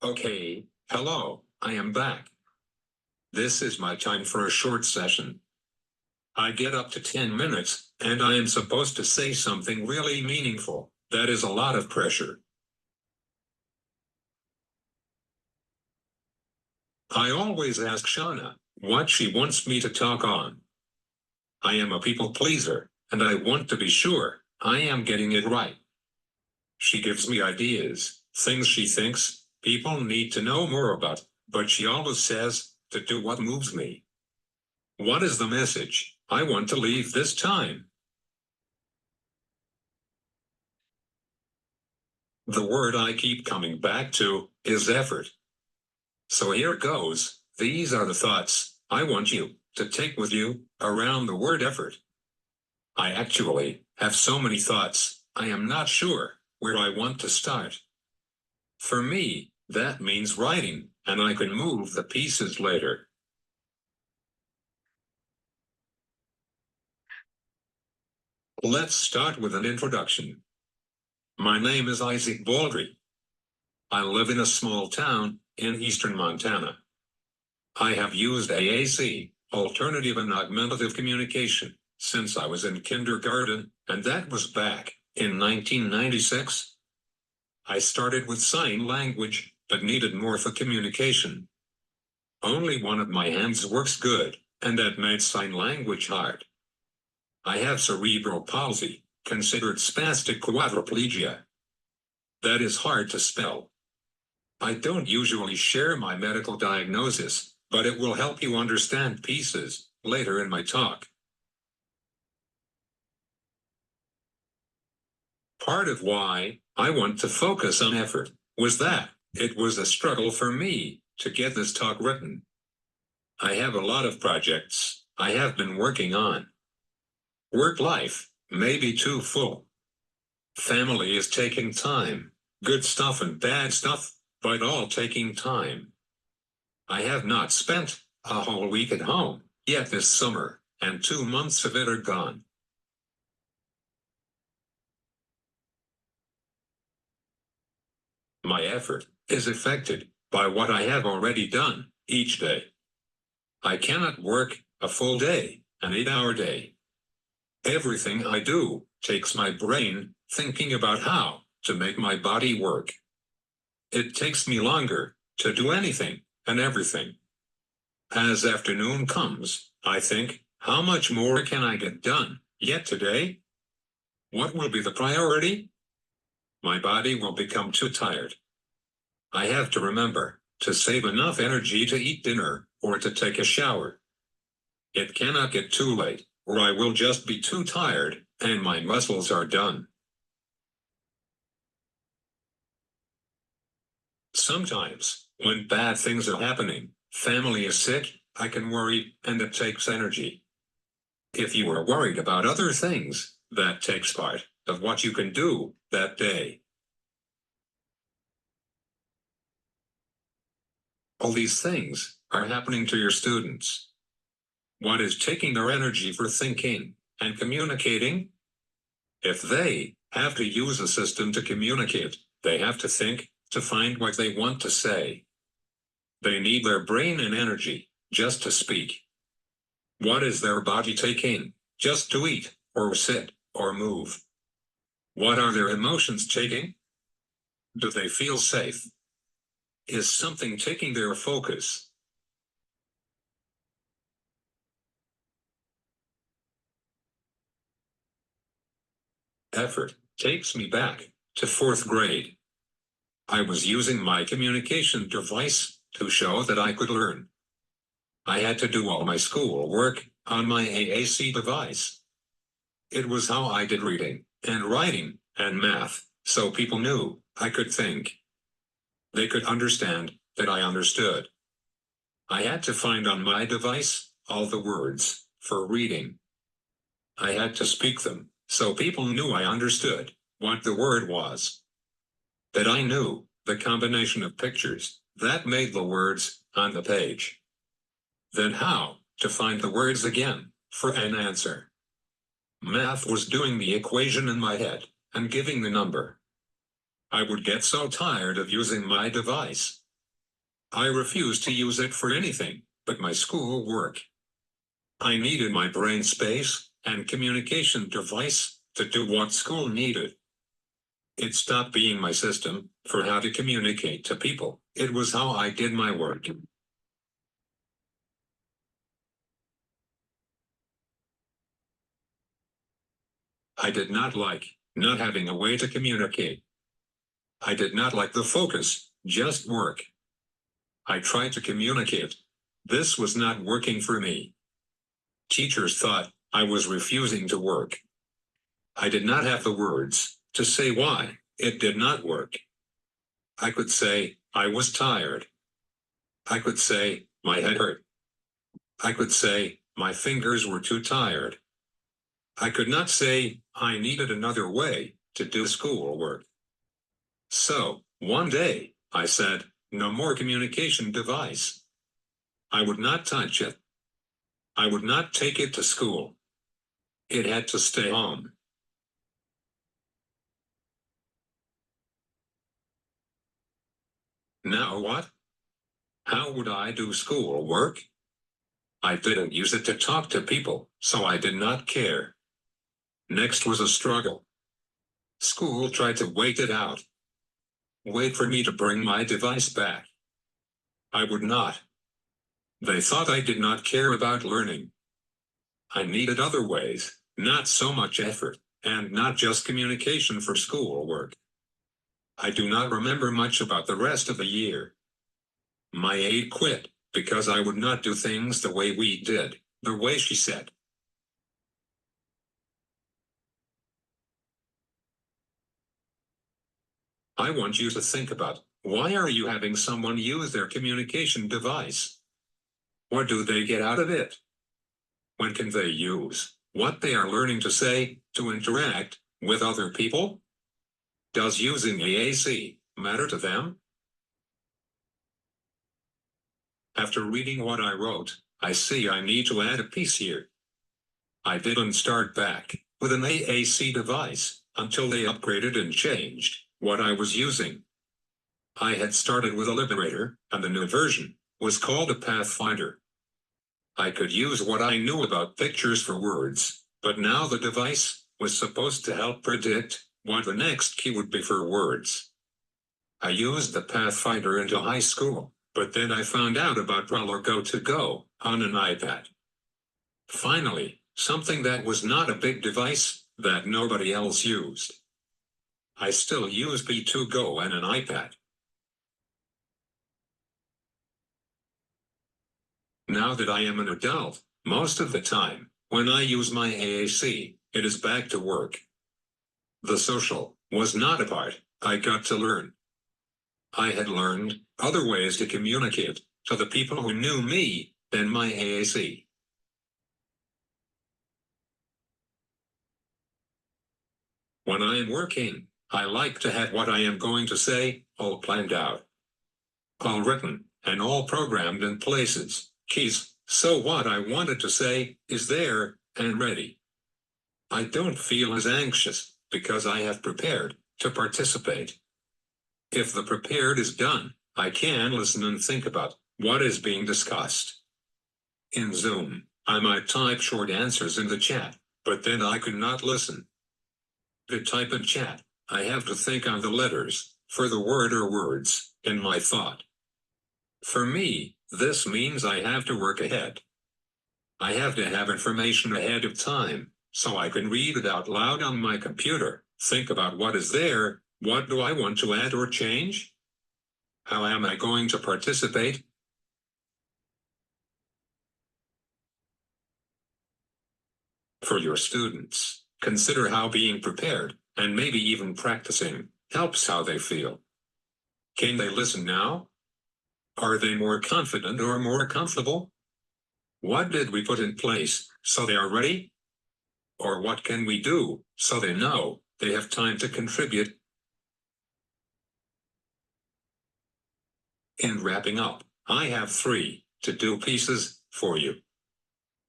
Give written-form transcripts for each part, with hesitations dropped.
Okay, hello, I am back. This is my time for a short session. I get up to 10 minutes, and I am supposed to say something really meaningful. That is a lot of pressure. I always ask Shauna what she wants me to talk on. I am a people pleaser, and I want to be sure I am getting it right. She gives me ideas, things she thinks people need to know more about, but she always says to do what moves me. What is the message I want to leave this time? The word I keep coming back to is effort. So here goes. These are the thoughts I want you to take with you around the word effort. I actually have so many thoughts, I am not sure where I want to start. For me, that means writing, and I can move the pieces later. Let's start with an introduction. My name is Baldry. I live in a small town in eastern Montana. I have used AAC, alternative and augmentative communication, since I was in kindergarten, and that was back in 1996. I started with sign language, but needed more for communication. Only one of my hands works good, and that made sign language hard. I have cerebral palsy, considered spastic quadriplegia. That is hard to spell. I don't usually share my medical diagnosis, but it will help you understand pieces later in my talk. Part of why I want to focus on effort was that it was a struggle for me to get this talk written. I have a lot of projects I have been working on. Work life may be too full. Family is taking time, good stuff and bad stuff, but all taking time. I have not spent a whole week at home yet this summer, and 2 months of it are gone. My effort is affected by what I have already done each day. I cannot work a full day, an 8-hour day. Everything I do takes my brain thinking about how to make my body work. It takes me longer to do anything and everything. As afternoon comes, I think, how much more can I get done yet today? What will be the priority? My body will become too tired. I have to remember to save enough energy to eat dinner or to take a shower. It cannot get too late, or I will just be too tired and my muscles are done. Sometimes, when bad things are happening, family is sick, I can worry, and it takes energy. If you are worried about other things, that takes part of what you can do that day. All these things are happening to your students. What is taking their energy for thinking and communicating? If they have to use a system to communicate, they have to think to find what they want to say. They need their brain and energy just to speak. What is their body taking just to eat, or sit, or move? What are their emotions taking? Do they feel safe? Is something taking their focus? Effort takes me back to 4th grade. I was using my communication device to show that I could learn. I had to do all my school work on my AAC device. It was how I did reading and writing and math, so people knew I could think. They could understand that I understood. I had to find on my device all the words for reading. I had to speak them, so people knew I understood what the word was. That I knew the combination of pictures that made the words on the page. Then how to find the words again for an answer. Math was doing the equation in my head and giving the number. I would get so tired of using my device I refused to use it for anything but my school work. I needed my brain space and communication device to do what school needed. It stopped being my system for how to communicate to people. It was how I did my work. I did not like not having a way to communicate. I did not like the focus, just work. I tried to communicate. This was not working for me. Teachers thought I was refusing to work. I did not have the words to say why it did not work. I could say I was tired. I could say my head hurt. I could say my fingers were too tired. I could not say I needed another way to do schoolwork. So, one day, I said, no more communication device. I would not touch it. I would not take it to school. It had to stay home. Now what? How would I do schoolwork? I didn't use it to talk to people, so I did not care. Next was a struggle. School tried to wait it out. Wait for me to bring my device back. I would not. They thought I did not care about learning. I needed other ways, not so much effort, and not just communication for schoolwork. I do not remember much about the rest of the year. My aide quit because I would not do things the way we did, the way she said. I want you to think about, why are you having someone use their communication device? What do they get out of it? When can they use what they are learning to say to interact with other people? Does using AAC matter to them? After reading what I wrote, I see I need to add a piece here. I didn't start back with an AAC device until they upgraded and changed what I was using. I had started with a Liberator, and the new version was called a Pathfinder. I could use what I knew about pictures for words, but now the device was supposed to help predict what the next key would be for words. I used the Pathfinder into high school, but then I found out about Roller Go to Go on an iPad. Finally, something that was not a big device that nobody else used. I still use B2Go and an iPad. Now that I am an adult, most of the time, when I use my AAC, it is back to work. The social was not a part I got to learn. I had learned other ways to communicate to the people who knew me than my AAC. When I am working, I like to have what I am going to say all planned out, all written, and all programmed in places, keys, so what I wanted to say is there and ready. I don't feel as anxious because I have prepared to participate. If the prepared is done, I can listen and think about what is being discussed. In Zoom, I might type short answers in the chat, but then I could not listen. To type in chat, I have to think on the letters for the word or words in my thought. For me, this means I have to work ahead. I have to have information ahead of time, so I can read it out loud on my computer, think about what is there, what do I want to add or change? How am I going to participate? For your students, consider how being prepared, and maybe even practicing, helps how they feel. Can they listen now? Are they more confident or more comfortable? What did we put in place so they are ready? Or what can we do so they know they have time to contribute? In wrapping up, I have 3 to-do pieces for you.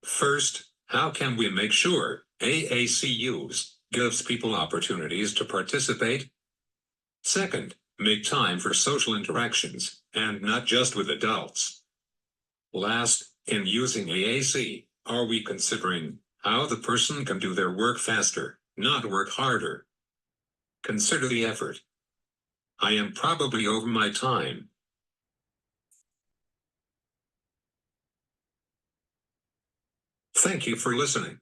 First, how can we make sure AAC use gives people opportunities to participate? Second, Make time for social interactions, and not just with adults. Last, in using AAC, are we considering how the person can do their work faster, not work harder? Consider the effort. I am probably over my time. Thank you for listening.